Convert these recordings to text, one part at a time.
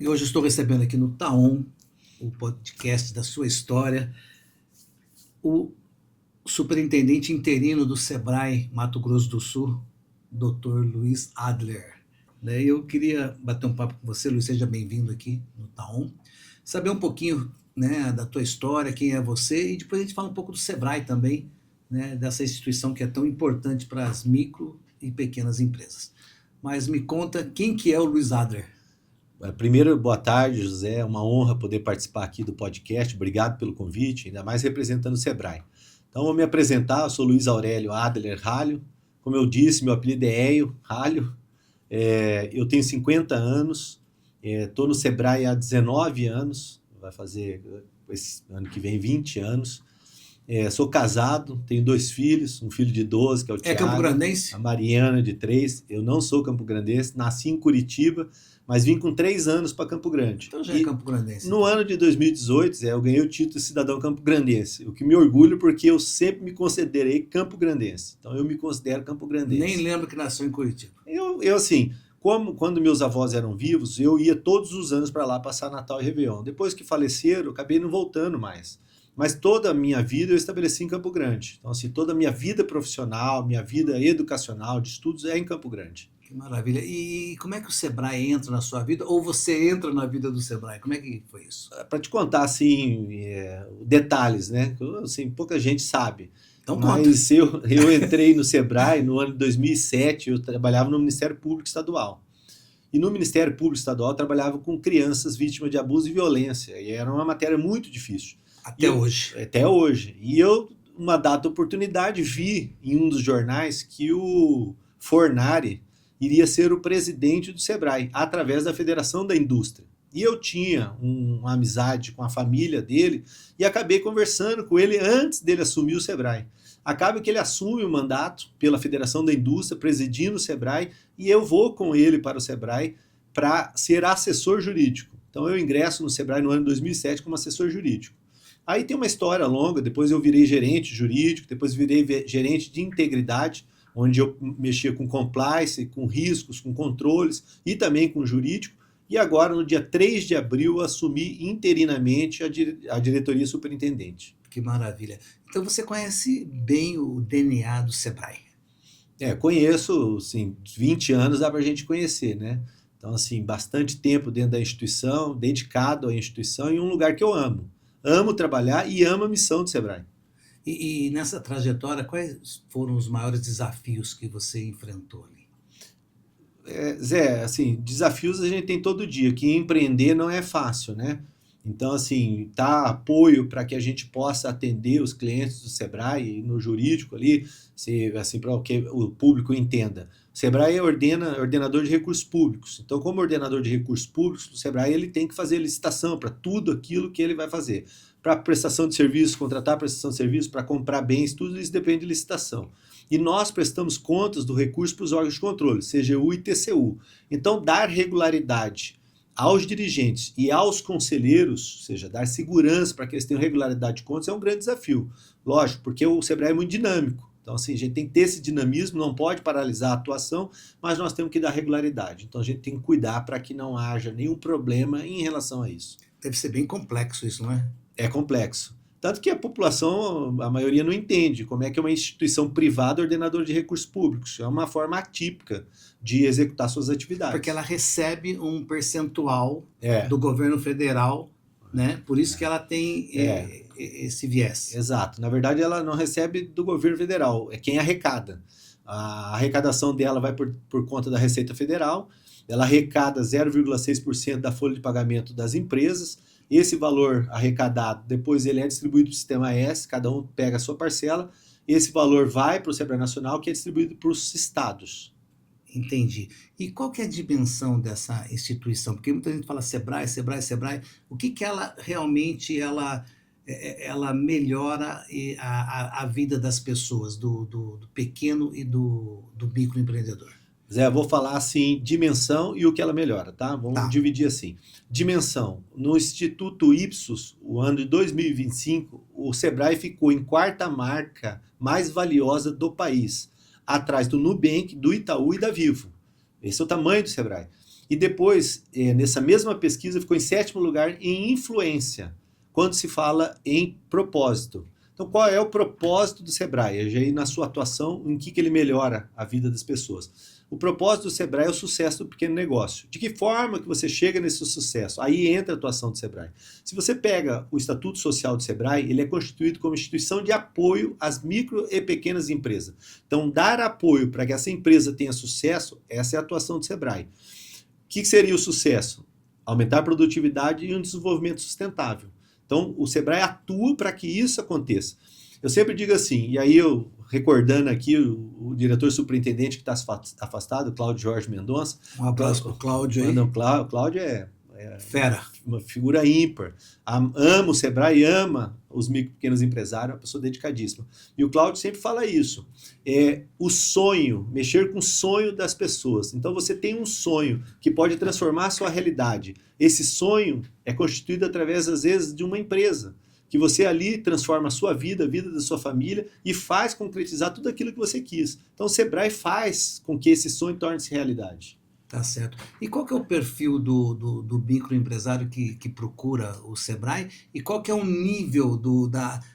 E hoje estou recebendo aqui no Taon, o podcast da sua história, o superintendente interino do Sebrae Mato Grosso do Sul, Dr. Luiz Adler. Eu queria bater um papo com você, Luiz, seja bem-vindo aqui no Taon, saber um pouquinho, da tua história, quem é você, e depois a gente fala um pouco do Sebrae também, dessa instituição que é tão importante para as micro e pequenas empresas. Mas me conta, quem que é o Luiz Adler? Primeiro, boa tarde, José. É uma honra poder participar aqui do podcast. Obrigado pelo convite, ainda mais representando o Sebrae. Então, vou me apresentar. Eu sou Luiz Aurélio Adler Ralho. Como eu disse, meu apelido é Hélio Ralho. Eu tenho 50 anos. Estou no Sebrae há 19 anos. Vai fazer esse ano que vem 20 anos. Sou casado, tenho 2 filhos. Um filho de 12, que é o Thiago. É campograndense? A Mariana, de 3. Eu não sou campograndense. Nasci em Curitiba, mas vim com 3 anos para Campo Grande. Então já é campograndense. No ano de 2018, eu ganhei o título de cidadão campograndense, o que me orgulho porque eu sempre me considerei campograndense. Então eu me considero campograndense. Nem lembro que nasceu em Curitiba. Eu assim, quando meus avós eram vivos, eu ia todos os anos para lá passar Natal e Réveillon. Depois que faleceram, eu acabei não voltando mais. Mas toda a minha vida eu estabeleci em Campo Grande. Então assim, toda a minha vida profissional, minha vida educacional, de estudos é em Campo Grande. Que maravilha. E como é que o Sebrae entra na sua vida? Ou você entra na vida do Sebrae? Como é que foi isso? Para te contar, assim, detalhes, né? Assim, pouca gente sabe. Então Mas eu entrei no Sebrae no ano de 2007, eu trabalhava no Ministério Público Estadual. E no Ministério Público Estadual eu trabalhava com crianças vítimas de abuso e violência. E era uma matéria muito difícil. Hoje. Até hoje. E eu, uma dada oportunidade, vi em um dos jornais que o Fornari iria ser o presidente do Sebrae, através da Federação da Indústria. E eu tinha uma amizade com a família dele e acabei conversando com ele antes dele assumir o Sebrae. Acaba que ele assume o mandato pela Federação da Indústria, presidindo o Sebrae, e eu vou com ele para o Sebrae para ser assessor jurídico. Então eu ingresso no Sebrae no ano de 2007 como assessor jurídico. Aí tem uma história longa, depois eu virei gerente jurídico, depois virei gerente de integridade, onde eu mexia com compliance, com riscos, com controles e também com jurídico. E agora, no dia 3 de abril, assumi interinamente a diretoria superintendente. Que maravilha. Então você conhece bem o DNA do Sebrae? Conheço, assim, 20 anos dá para a gente conhecer, né? Então, assim, bastante tempo dentro da instituição, dedicado à instituição e um lugar que eu amo. Amo trabalhar e amo a missão do Sebrae. E nessa trajetória, quais foram os maiores desafios que você enfrentou ali? Zé, assim, desafios a gente tem todo dia, que empreender não é fácil, né? Então, assim, apoio para que a gente possa atender os clientes do Sebrae no jurídico ali, assim, para que o público entenda. O Sebrae é ordenador de recursos públicos. Então, como ordenador de recursos públicos, o Sebrae ele tem que fazer licitação para tudo aquilo que ele vai fazer. Para prestação de serviço, contratar prestação de serviço, para comprar bens, tudo isso depende de licitação. E nós prestamos contas do recurso para os órgãos de controle, CGU e TCU. Então, dar regularidade aos dirigentes e aos conselheiros, ou seja, dar segurança para que eles tenham regularidade de contas, é um grande desafio. Lógico, porque o Sebrae é muito dinâmico. Então, assim, a gente tem que ter esse dinamismo, não pode paralisar a atuação, mas nós temos que dar regularidade. Então, a gente tem que cuidar para que não haja nenhum problema em relação a isso. Deve ser bem complexo isso, não é? É complexo. Tanto que a população, a maioria não entende como é que uma instituição privada é ordenadora de recursos públicos. É uma forma atípica de executar suas atividades. Porque ela recebe um percentual do governo federal, né? Por isso que ela tem esse viés. Exato. Na verdade, ela não recebe do governo federal, é quem arrecada. A arrecadação dela vai por conta da Receita Federal, ela arrecada 0,6% da folha de pagamento das empresas. Esse valor arrecadado, depois ele é distribuído para o Sistema S, cada um pega a sua parcela, esse valor vai para o Sebrae Nacional, que é distribuído para os estados. Entendi. E qual que é a dimensão dessa instituição? Porque muita gente fala Sebrae, Sebrae, Sebrae. O que ela realmente ela melhora a vida das pessoas, do pequeno e do microempreendedor? Zé, eu vou falar assim, dimensão e o que ela melhora, tá? Vamos dividir assim. Dimensão. No Instituto Ipsos, o ano de 2025, o Sebrae ficou em 4ª marca mais valiosa do país, atrás do Nubank, do Itaú e da Vivo. Esse é o tamanho do Sebrae. E depois, nessa mesma pesquisa, ficou em 7º lugar em influência, quando se fala em propósito. Então, qual é o propósito do Sebrae? Já aí na sua atuação, em que ele melhora a vida das pessoas? O propósito do Sebrae é o sucesso do pequeno negócio. De que forma que você chega nesse sucesso? Aí entra a atuação do Sebrae. Se você pega o Estatuto Social do Sebrae, ele é constituído como instituição de apoio às micro e pequenas empresas. Então, dar apoio para que essa empresa tenha sucesso, essa é a atuação do Sebrae. O que seria o sucesso? Aumentar a produtividade e um desenvolvimento sustentável. Então, o Sebrae atua para que isso aconteça. Eu sempre digo assim, e aí eu recordando aqui o diretor superintendente que está afastado, Cláudio Jorge Mendonça. Um abraço para o Cláudio aí. Não, Cláudio é fera. Uma figura ímpar. Ama o Sebrae, ama os micro e pequenos empresários, uma pessoa dedicadíssima. E o Cláudio sempre fala isso. O sonho, mexer com o sonho das pessoas. Então você tem um sonho que pode transformar a sua realidade. Esse sonho é constituído através, às vezes, de uma empresa. Que você ali transforma a sua vida, a vida da sua família e faz concretizar tudo aquilo que você quis. Então o Sebrae faz com que esse sonho torne-se realidade. Tá certo. E qual que é o perfil do microempresário que procura o Sebrae? E qual que é o nível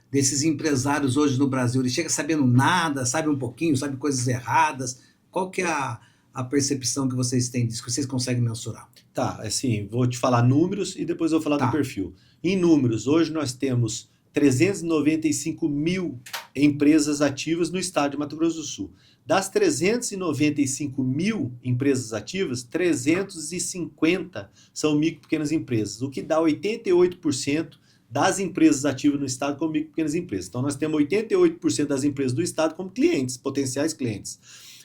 desses empresários hoje no Brasil? Ele chega sabendo nada, sabe um pouquinho, sabe coisas erradas? Qual que é a percepção que vocês têm disso, que vocês conseguem mensurar? Tá, assim, vou te falar números e depois eu vou falar do perfil. Em números, hoje nós temos 395 mil empresas ativas no estado de Mato Grosso do Sul. Das 395 mil empresas ativas, 350 são micro e pequenas empresas, o que dá 88% das empresas ativas no estado como micro e pequenas empresas. Então nós temos 88% das empresas do estado como clientes, potenciais clientes.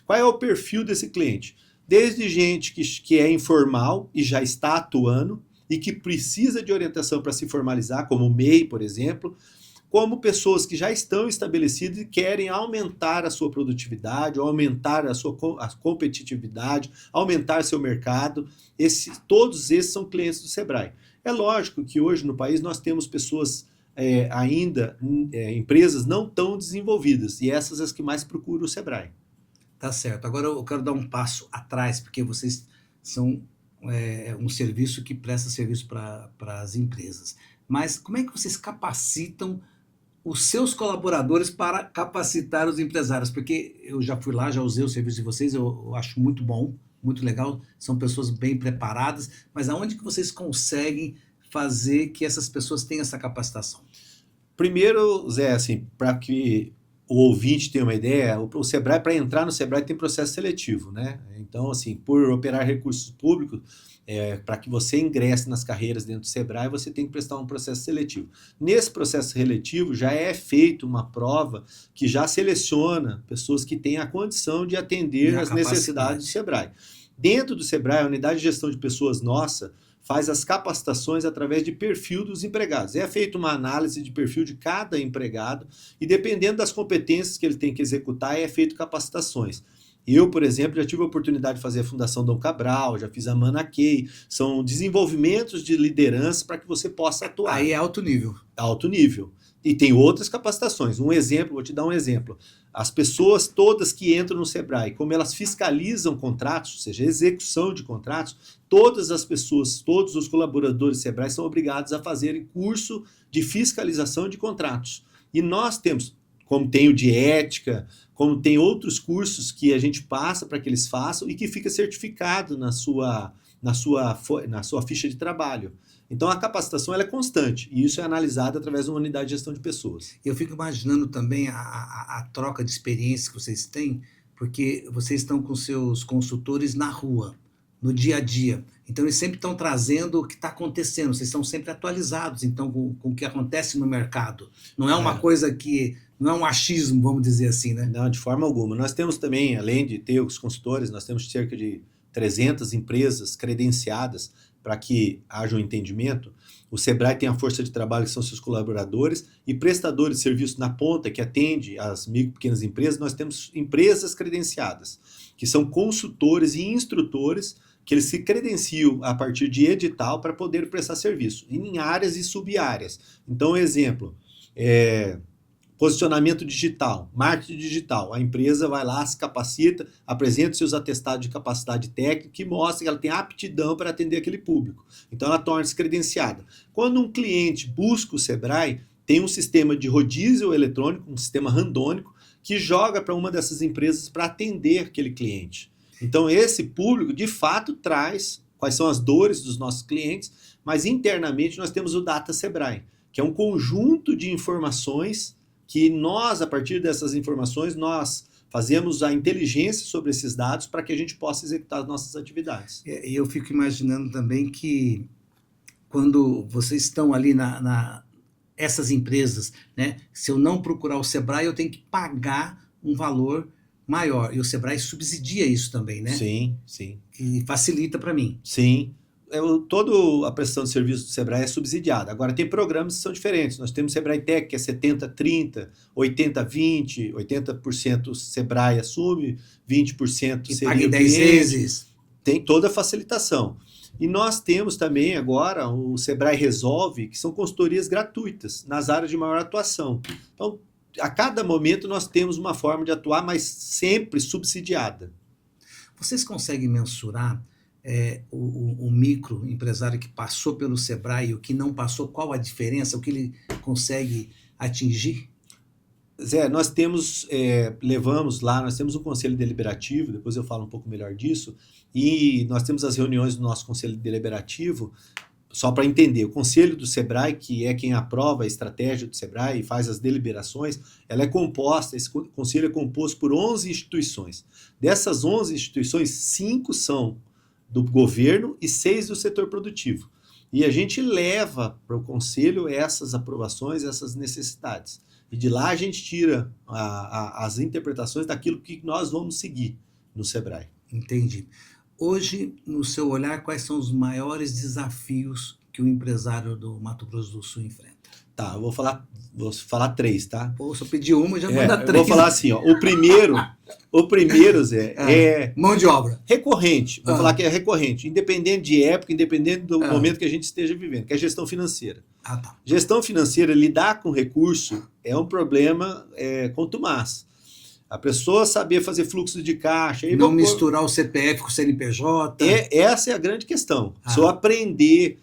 Qual é o perfil desse cliente? Desde gente que é informal e já está atuando e que precisa de orientação para se formalizar, como o MEI, por exemplo, como pessoas que já estão estabelecidas e querem aumentar a sua produtividade, aumentar a sua competitividade, aumentar seu mercado. Todos esses são clientes do Sebrae. É lógico que hoje no país nós temos pessoas ainda, empresas não tão desenvolvidas, e essas as que mais procuram o Sebrae. Tá certo. Agora eu quero dar um passo atrás, porque vocês são um serviço que presta serviço para as empresas. Mas como é que vocês capacitam os seus colaboradores para capacitar os empresários? Porque eu já fui lá, já usei o serviço de vocês, eu acho muito bom, muito legal, são pessoas bem preparadas, mas aonde que vocês conseguem fazer que essas pessoas tenham essa capacitação? Primeiro, Zé, assim, para que o ouvinte tenha uma ideia, o Sebrae, para entrar no Sebrae, tem processo seletivo, né? Então, assim, por operar recursos públicos, para que você ingresse nas carreiras dentro do Sebrae, você tem que prestar um processo seletivo. Nesse processo seletivo, já é feita uma prova que já seleciona pessoas que têm a condição de atender às necessidades do Sebrae. Dentro do Sebrae, a unidade de gestão de pessoas nossa faz as capacitações através de perfil dos empregados. É feita uma análise de perfil de cada empregado e, dependendo das competências que ele tem que executar, é feito capacitações. Eu, por exemplo, já tive a oportunidade de fazer a Fundação Dom Cabral, já fiz a Manaquei. São desenvolvimentos de liderança para que você possa atuar. Aí é alto nível. Alto nível. E tem outras capacitações. Um exemplo, vou te dar um exemplo. As pessoas todas que entram no Sebrae, como elas fiscalizam contratos, ou seja, execução de contratos, todas as pessoas, todos os colaboradores do Sebrae são obrigados a fazerem curso de fiscalização de contratos. E nós temos, como tem o de ética, como tem outros cursos que a gente passa para que eles façam e que fica certificado na sua ficha de trabalho. Então a capacitação ela é constante e isso é analisado através de uma unidade de gestão de pessoas. Eu fico imaginando também a troca de experiências que vocês têm, porque vocês estão com seus consultores na rua, no dia a dia. Então eles sempre estão trazendo o que está acontecendo, vocês estão sempre atualizados então, com o que acontece no mercado. Não é uma coisa que... Não é um achismo, vamos dizer assim, né? Não, de forma alguma. Nós temos também, além de ter os consultores, nós temos cerca de 300 empresas credenciadas para que haja um entendimento. O Sebrae tem a força de trabalho, que são seus colaboradores, e prestadores de serviço na ponta, que atende às micro e pequenas empresas. Nós temos empresas credenciadas, que são consultores e instrutores, que eles se credenciam a partir de edital para poder prestar serviço, em áreas e sub-áreas. Então, exemplo, Posicionamento digital, marketing digital. A empresa vai lá, se capacita, apresenta seus atestados de capacidade técnica e mostra que ela tem aptidão para atender aquele público. Então ela torna-se credenciada. Quando um cliente busca o Sebrae, tem um sistema de rodízio eletrônico, um sistema randônico, que joga para uma dessas empresas para atender aquele cliente. Então esse público, de fato, traz quais são as dores dos nossos clientes, mas internamente nós temos o Data Sebrae, que é um conjunto de informações que nós, a partir dessas informações, nós fazemos a inteligência sobre esses dados para que a gente possa executar as nossas atividades. E eu fico imaginando também que quando vocês estão ali essas empresas, né, se eu não procurar o Sebrae, eu tenho que pagar um valor maior. E o Sebrae subsidia isso também, né? Sim, sim. E facilita para mim. Sim. Toda a prestação de serviço do Sebrae é subsidiada. Agora, tem programas que são diferentes. Nós temos o Sebrae Tech, que é 70-30, 80-20, 80% Sebrae assume, 20% seria pague 10 vezes. Tem toda a facilitação. E nós temos também agora o Sebrae Resolve, que são consultorias gratuitas nas áreas de maior atuação. Então, a cada momento nós temos uma forma de atuar, mas sempre subsidiada. Vocês conseguem mensurar o microempresário que passou pelo Sebrae e o que não passou, qual a diferença, o que ele consegue atingir? Zé, nós temos, nós temos um conselho deliberativo, depois eu falo um pouco melhor disso, e nós temos as reuniões do nosso conselho deliberativo, só para entender, o conselho do Sebrae, que é quem aprova a estratégia do Sebrae e faz as deliberações, ela é composta, esse conselho é composto por 11 instituições. Dessas 11 instituições, 5 são do governo e 6 do setor produtivo. E a gente leva para o conselho essas aprovações, essas necessidades. E de lá a gente tira as interpretações daquilo que nós vamos seguir no Sebrae. Entendi. Hoje, no seu olhar, quais são os maiores desafios que o empresário do Mato Grosso do Sul enfrenta? Tá, eu vou falar 3, tá? Pô, se eu pedir uma, já manda 3. Eu vou falar assim, ó, o primeiro, Zé, é mão de obra. Recorrente. Vou falar que é recorrente, independente de época, independente do momento que a gente esteja vivendo, que é a gestão financeira. Tá. Gestão financeira, lidar com recurso é um problema contumaz. A pessoa saber fazer fluxo de caixa... Não misturar o CPF com o CNPJ. Essa é a grande questão. Só aprender...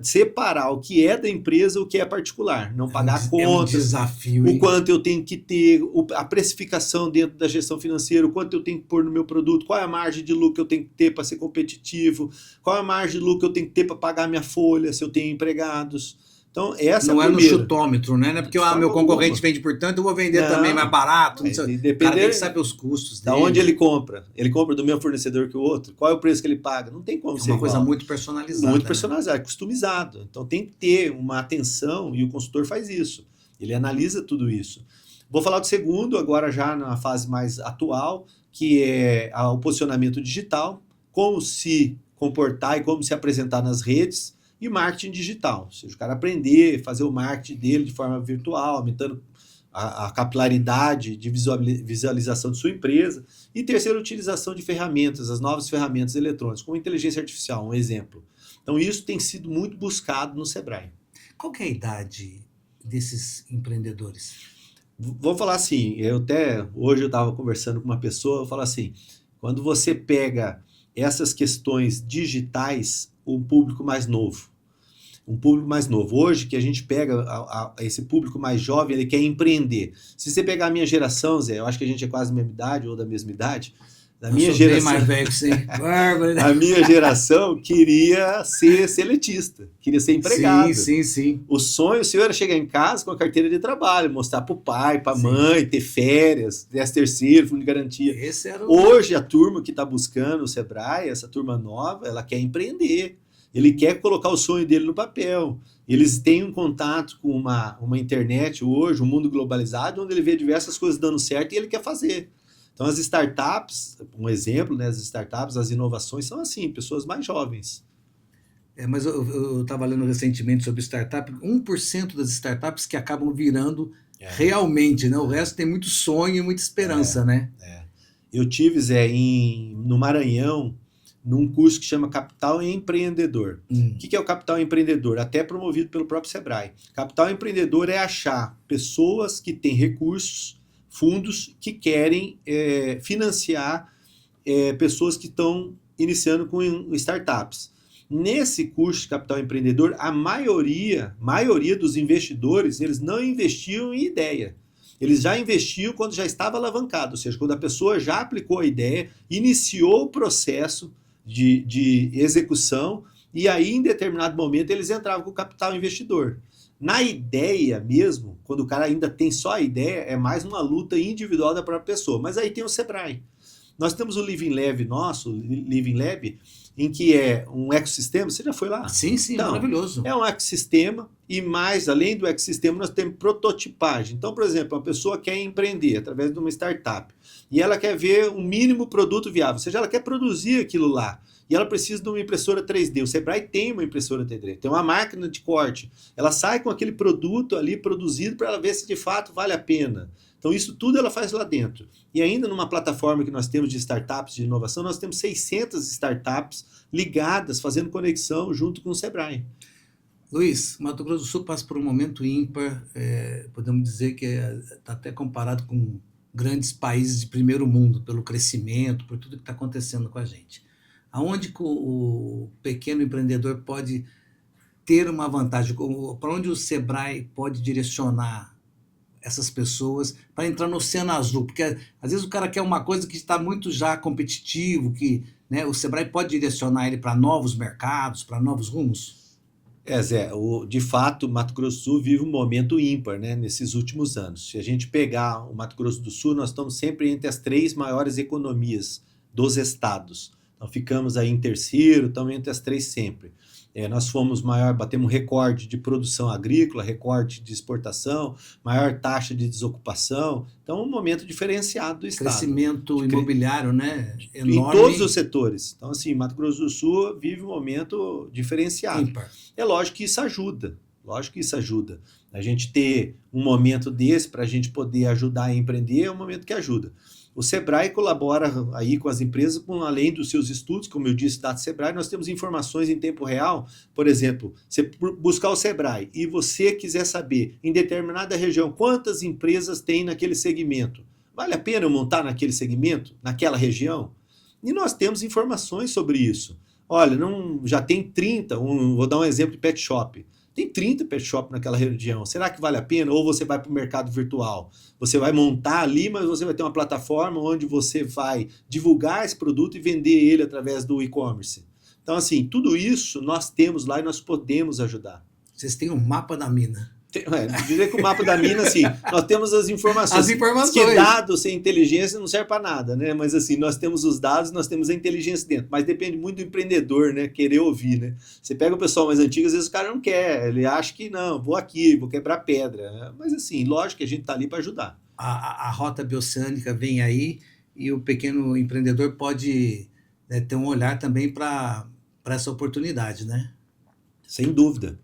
separar o que é da empresa e o que é particular, não pagar contas, é um desafio, o quanto eu tenho que ter, a precificação dentro da gestão financeira, o quanto eu tenho que pôr no meu produto, qual é a margem de lucro que eu tenho que ter para ser competitivo, qual é a margem de lucro que eu tenho que ter para pagar minha folha, se eu tenho empregados. Então, essa não é a no chutômetro, né? Não é porque meu concorrente vende por tanto, eu vou vender também mais barato. O cara tem que saber os custos dele. Da onde ele compra. Ele compra do mesmo fornecedor que o outro. Qual é o preço que ele paga? Não tem como ser uma coisa igual. muito personalizada. Muito personalizada, customizado. Então tem que ter uma atenção e o consultor faz isso. Ele analisa tudo isso. Vou falar do segundo, agora já na fase mais atual, que é o posicionamento digital, como se comportar e como se apresentar nas redes, e marketing digital, ou seja, o cara aprender, fazer o marketing dele de forma virtual, aumentando a capilaridade de visualização de sua empresa. E terceiro, utilização de ferramentas, as novas ferramentas eletrônicas, como inteligência artificial, um exemplo. Então isso tem sido muito buscado no Sebrae. Qual que é a idade desses empreendedores? Vou falar assim, hoje eu estava conversando com uma pessoa, eu falo assim, quando você pega essas questões digitais, um público mais novo. Hoje, que a gente pega esse público mais jovem, ele quer empreender. Se você pegar a minha geração, Zé, eu acho que a gente é quase da mesma idade ou da mesma idade. Eu sou bem mais velho que você. A minha geração queria ser seletista, queria ser empregado. Sim. O sonho seu era chegar em casa com a carteira de trabalho, mostrar para o pai, para a mãe, ter férias, 13º, fundo de garantia. Hoje, a turma que está buscando o Sebrae, essa turma nova, ela quer empreender. Ele quer colocar o sonho dele no papel. Eles têm um contato com uma internet hoje, um mundo globalizado, onde ele vê diversas coisas dando certo e ele quer fazer. Então as startups, um exemplo, né, as startups, as inovações são assim, pessoas mais jovens. Mas eu estava lendo recentemente sobre startup, 1% das startups que acabam virando realmente, né? O resto tem muito sonho e muita esperança, né? Eu tive, Zé, no Maranhão, num curso que chama Capital Empreendedor. Hum. O que é o Capital Empreendedor? Até promovido pelo próprio Sebrae. Capital Empreendedor é achar pessoas que têm recursos, fundos, que querem financiar pessoas que estão iniciando com startups. Nesse curso de Capital Empreendedor, a maioria dos investidores, eles não investiam em ideia. Eles já investiam quando já estava alavancado, ou seja, quando a pessoa já aplicou a ideia, iniciou o processo de execução, e aí, em determinado momento, eles entravam com o capital investidor. Na ideia mesmo, quando o cara ainda tem só a ideia, é mais uma luta individual da própria pessoa. Mas aí tem o Sebrae. Nós temos o Living Lab nosso, o Living Lab, em que é um ecossistema. Você já foi lá? Sim, então, maravilhoso. É um ecossistema e mais, além do ecossistema, nós temos prototipagem. Então, por exemplo, uma pessoa quer empreender através de uma startup e ela quer ver um mínimo produto viável, ou seja, ela quer produzir aquilo lá e ela precisa de uma impressora 3D. O Sebrae tem uma impressora 3D, tem uma máquina de corte. Ela sai com aquele produto ali produzido para ela ver se de fato vale a pena. Então, isso tudo ela faz lá dentro. E ainda numa plataforma que nós temos de startups de inovação, nós temos 600 startups ligadas, fazendo conexão junto com o Sebrae. Luiz, Mato Grosso do Sul passa por um momento ímpar, podemos dizer que está até comparado com grandes países de primeiro mundo, pelo crescimento, por tudo que está acontecendo com a gente. Aonde que o pequeno empreendedor pode ter uma vantagem? Para onde o Sebrae pode direcionar essas pessoas para entrar no oceano azul? Porque às vezes o cara quer uma coisa que está muito já competitivo, que, né, o Sebrae pode direcionar ele para novos mercados, para novos rumos? Zé, de fato, o Mato Grosso do Sul vive um momento ímpar, né, nesses últimos anos. Se a gente pegar o Mato Grosso do Sul, nós estamos sempre entre as 3 maiores economias dos estados. Então ficamos aí em terceiro, estamos entre as 3 sempre. Nós fomos batemos recorde de produção agrícola, recorde de exportação, maior taxa de desocupação. Então, um momento diferenciado do estado. Crescimento imobiliário, né? Enorme. Em todos os setores. Então, assim, Mato Grosso do Sul vive um momento diferenciado. Ímpar. É lógico que isso ajuda. Lógico que isso ajuda. A gente ter um momento desse para a gente poder ajudar a empreender é um momento que ajuda. O Sebrae colabora aí com as empresas, além dos seus estudos, como eu disse, Data Sebrae, nós temos informações em tempo real. Por exemplo, você buscar o Sebrae e você quiser saber, em determinada região, quantas empresas tem naquele segmento. Vale a pena eu montar naquele segmento, naquela região? E nós temos informações sobre isso. Olha, já tem 30, vou dar um exemplo de pet shop. Tem 30 pet shop naquela região. Será que vale a pena? Ou você vai para o mercado virtual? Você vai montar ali, mas você vai ter uma plataforma onde você vai divulgar esse produto e vender ele através do e-commerce. Então, assim, tudo isso nós temos lá e nós podemos ajudar. Vocês têm um mapa da mina. Dizer que o mapa da mina, assim, nós temos as informações. As informações. Que dados sem inteligência não serve para nada, né? Mas assim, nós temos os dados, nós temos a inteligência dentro. Mas depende muito do empreendedor, né? Querer ouvir, né? Você pega o pessoal mais antigo, às vezes o cara não quer. Ele acha que não, vou aqui, vou quebrar pedra. Mas assim, lógico que a gente está ali para ajudar. A rota bioceânica vem aí e o pequeno empreendedor pode, né, ter um olhar também para essa oportunidade, né? Sem dúvida.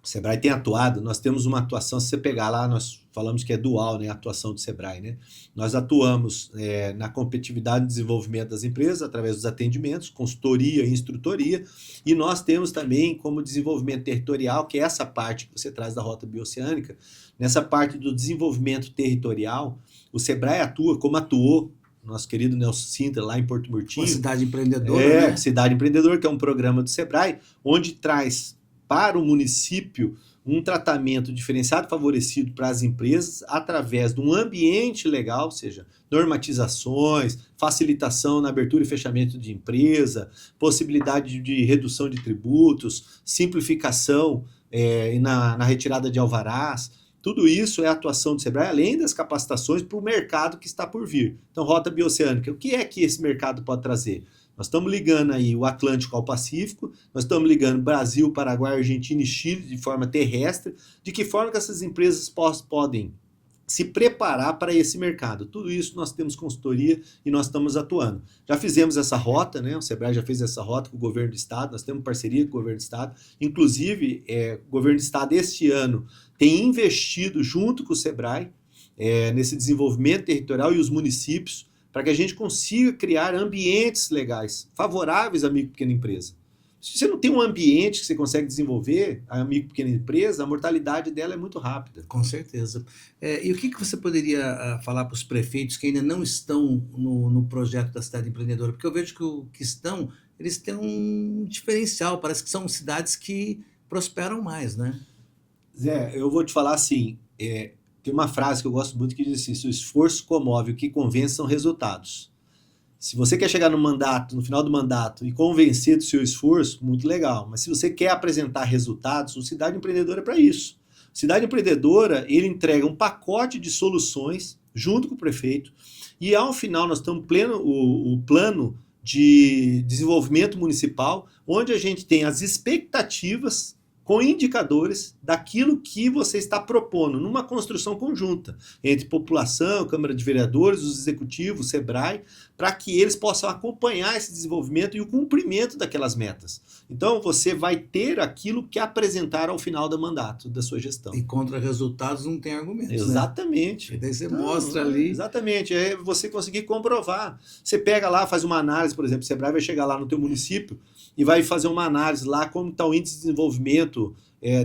O Sebrae tem atuado, nós temos uma atuação, se você pegar lá, nós falamos que é dual, né, a atuação do Sebrae, né? Nós atuamos na competitividade e desenvolvimento das empresas através dos atendimentos, consultoria e instrutoria, e nós temos também como desenvolvimento territorial, que é essa parte que você traz da Rota Bioceânica, nessa parte do desenvolvimento territorial, o Sebrae atua como atuou nosso querido Nelson Sintra, lá em Porto Murtinho. Uma cidade empreendedora, né? Cidade Empreendedora, que é um programa do Sebrae, onde traz para o município um tratamento diferenciado, favorecido para as empresas, através de um ambiente legal, ou seja, normatizações, facilitação na abertura e fechamento de empresa, possibilidade de redução de tributos, simplificação na retirada de alvarás. Tudo isso é atuação do Sebrae, além das capacitações para o mercado que está por vir. Então, Rota Bioceânica, o que é que esse mercado pode trazer? Nós estamos ligando aí o Atlântico ao Pacífico, nós estamos ligando Brasil, Paraguai, Argentina e Chile de forma terrestre. De que forma que essas empresas podem se preparar para esse mercado? Tudo isso nós temos consultoria e nós estamos atuando. Já fizemos essa rota, né? O Sebrae já fez essa rota com o governo do estado, nós temos parceria com o governo do estado. Inclusive, o governo do estado este ano tem investido junto com o Sebrae nesse desenvolvimento territorial e os municípios para que a gente consiga criar ambientes legais, favoráveis à micro e pequena empresa. Se você não tem um ambiente que você consegue desenvolver a micro e pequena empresa, a mortalidade dela é muito rápida. Com certeza. E o que você poderia falar para os prefeitos que ainda não estão no projeto da cidade empreendedora? Porque eu vejo que que estão, eles têm um diferencial, parece que são cidades que prosperam mais, né? Zé, eu vou te falar assim, tem uma frase que eu gosto muito que diz assim, se o esforço comove, o que convence são resultados. Se você quer chegar no final do mandato e convencer do seu esforço, muito legal. Mas se você quer apresentar resultados, o Cidade Empreendedora é para isso. Cidade Empreendedora, ele entrega um pacote de soluções junto com o prefeito e ao final nós estamos o plano de desenvolvimento municipal, onde a gente tem as expectativas com indicadores daquilo que você está propondo numa construção conjunta entre população, Câmara de Vereadores, os executivos, SEBRAE, para que eles possam acompanhar esse desenvolvimento e o cumprimento daquelas metas. Então você vai ter aquilo que apresentar ao final do mandato da sua gestão. E contra resultados não tem argumentos, exatamente. Né? E daí você mostra ali. Exatamente, é você conseguir comprovar. Você pega lá, faz uma análise, por exemplo, o SEBRAE vai chegar lá no teu município e vai fazer uma análise lá como está o índice de desenvolvimento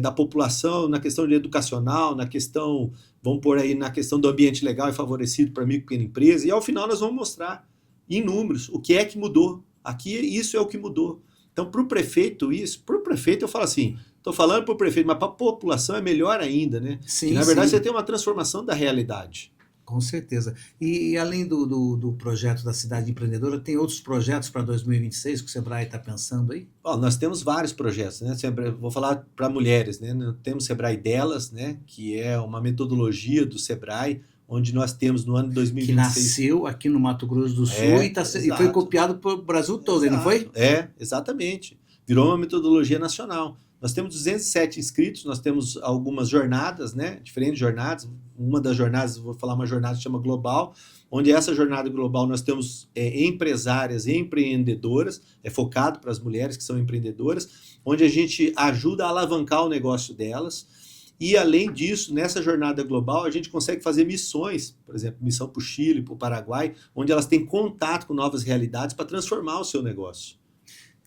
da população na questão de educacional, na questão, vamos pôr aí, na questão do ambiente legal e favorecido para micro e pequena empresa, e ao final nós vamos mostrar em números o que é que mudou. Aqui isso é o que mudou. Então, para o prefeito, eu falo assim, estou falando para o prefeito, mas para a população é melhor ainda, né? Sim, que, na verdade, sim. Você tem uma transformação da realidade. Com certeza. E além do projeto da Cidade Empreendedora, tem outros projetos para 2026 que o SEBRAE está pensando aí? Bom, nós temos vários projetos, né? Vou falar para mulheres, né? Temos o SEBRAE Delas, né? Que é uma metodologia do SEBRAE, onde nós temos no ano de 2026... Que nasceu aqui no Mato Grosso do Sul e foi copiado pelo Brasil todo, não foi? Exatamente. Virou uma metodologia nacional. Nós temos 207 inscritos, nós temos algumas jornadas, né? Diferentes jornadas. Uma das jornadas, vou falar uma jornada que chama Global, onde essa jornada global nós temos empresárias e empreendedoras, focado para as mulheres que são empreendedoras, onde a gente ajuda a alavancar o negócio delas. E, além disso, nessa jornada global, a gente consegue fazer missões, por exemplo, missão para o Chile, para o Paraguai, onde elas têm contato com novas realidades para transformar o seu negócio.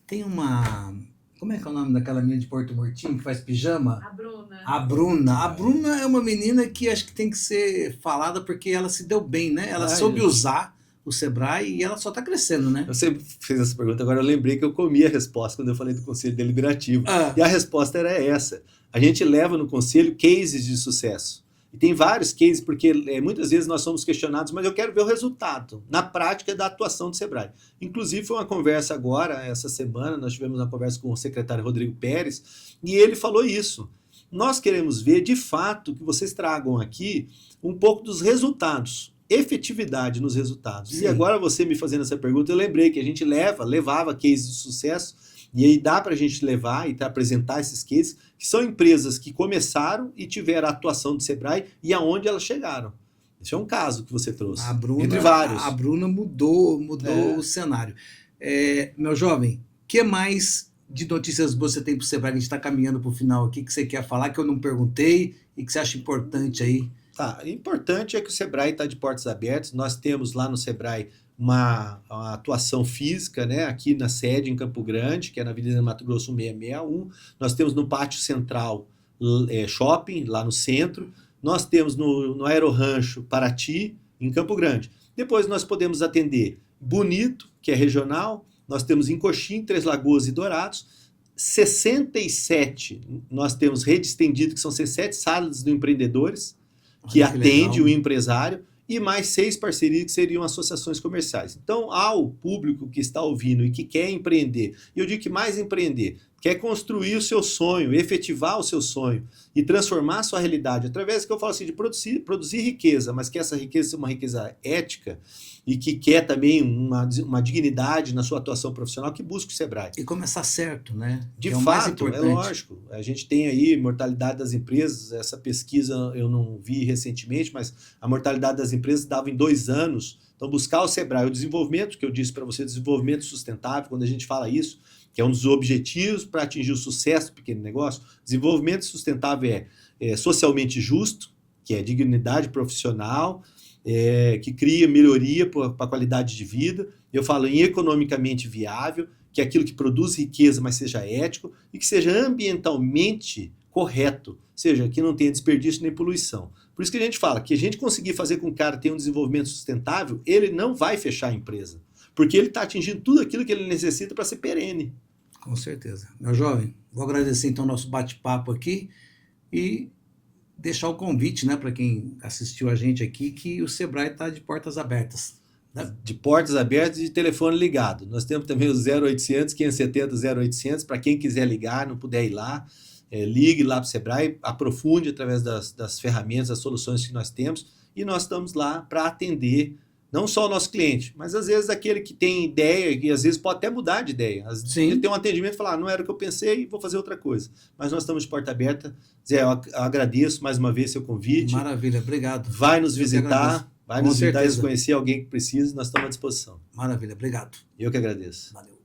Tem uma... Como é que é o nome daquela menina de Porto Murtinho que faz pijama? A Bruna. A Bruna. A Bruna é uma menina que acho que tem que ser falada porque ela se deu bem, né? Ela soube usar o SEBRAE e ela só está crescendo, né? Você fez essa pergunta, agora eu lembrei que eu comi a resposta quando eu falei do Conselho Deliberativo. E a resposta era essa. A gente leva no Conselho cases de sucesso. E tem vários cases, porque muitas vezes nós somos questionados, mas eu quero ver o resultado, na prática da atuação do SEBRAE. Inclusive, foi uma conversa agora, essa semana, nós tivemos uma conversa com o secretário Rodrigo Pérez, e ele falou isso. Nós queremos ver, de fato, que vocês tragam aqui um pouco dos resultados, efetividade nos resultados. Sim. E agora você me fazendo essa pergunta, eu lembrei que a gente levava cases de sucesso, e aí dá para a gente levar e apresentar esses cases, que são empresas que começaram e tiveram a atuação do SEBRAE e aonde elas chegaram. Esse é um caso que você trouxe, entre vários. A Bruna mudou o cenário. Meu jovem, o que mais de notícias boas você tem para o SEBRAE? A gente está caminhando para o final aqui, que você quer falar, que eu não perguntei e que você acha importante aí? Tá, importante é que o SEBRAE está de portas abertas. Nós temos lá no SEBRAE uma atuação física, né, aqui na sede em Campo Grande, que é na Avenida Mato Grosso 661. Nós temos no Pátio Central Shopping, lá no centro. Nós temos no Aerorancho Paraty, em Campo Grande. Depois nós podemos atender Bonito, que é regional. Nós temos em Coxim, Três Lagoas e Dourados. 67 nós temos rede estendida, que são 67 salas do empreendedores, que atende o empresário. E mais 6 parcerias que seriam associações comerciais. Então, ao público que está ouvindo e que quer empreender, e eu digo que mais empreender, quer construir o seu sonho, efetivar o seu sonho e transformar a sua realidade através, que eu falo assim, de produzir riqueza, mas que essa riqueza seja uma riqueza ética e que quer também uma dignidade na sua atuação profissional, que busca o SEBRAE. E começar certo, né? De fato, é lógico. A gente tem aí mortalidade das empresas, essa pesquisa eu não vi recentemente, mas a mortalidade das empresas dava em 2 anos. Então, buscar o SEBRAE, o desenvolvimento, que eu disse para você, desenvolvimento sustentável, quando a gente fala isso, que é um dos objetivos para atingir o sucesso do pequeno negócio, desenvolvimento sustentável é socialmente justo, que é dignidade profissional, que cria melhoria para a qualidade de vida. Eu falo em economicamente viável, que é aquilo que produz riqueza, mas seja ético e que seja ambientalmente correto, ou seja, que não tenha desperdício nem poluição. Por isso que a gente fala que a gente conseguir fazer com que o cara tenha um desenvolvimento sustentável, ele não vai fechar a empresa, porque ele está atingindo tudo aquilo que ele necessita para ser perene. Com certeza. Meu jovem, vou agradecer então o nosso bate-papo aqui e deixar o convite, né, para quem assistiu a gente aqui, que o Sebrae está de portas abertas. Né? De portas abertas e de telefone ligado. Nós temos também o 0800 570 0800, para quem quiser ligar, não puder ir lá, ligue lá para o Sebrae, aprofunde através das ferramentas, das soluções que nós temos, e nós estamos lá para atender não só o nosso cliente, mas às vezes aquele que tem ideia, e às vezes pode até mudar de ideia. Ele tem um atendimento e fala, não era o que eu pensei, vou fazer outra coisa. Mas nós estamos de porta aberta. Zé, eu agradeço mais uma vez seu convite. Maravilha, obrigado. Vai nos visitar, vai nos visitar e certeza. conhecer alguém que precisa, nós estamos à disposição. Maravilha, obrigado. Eu que agradeço. Valeu.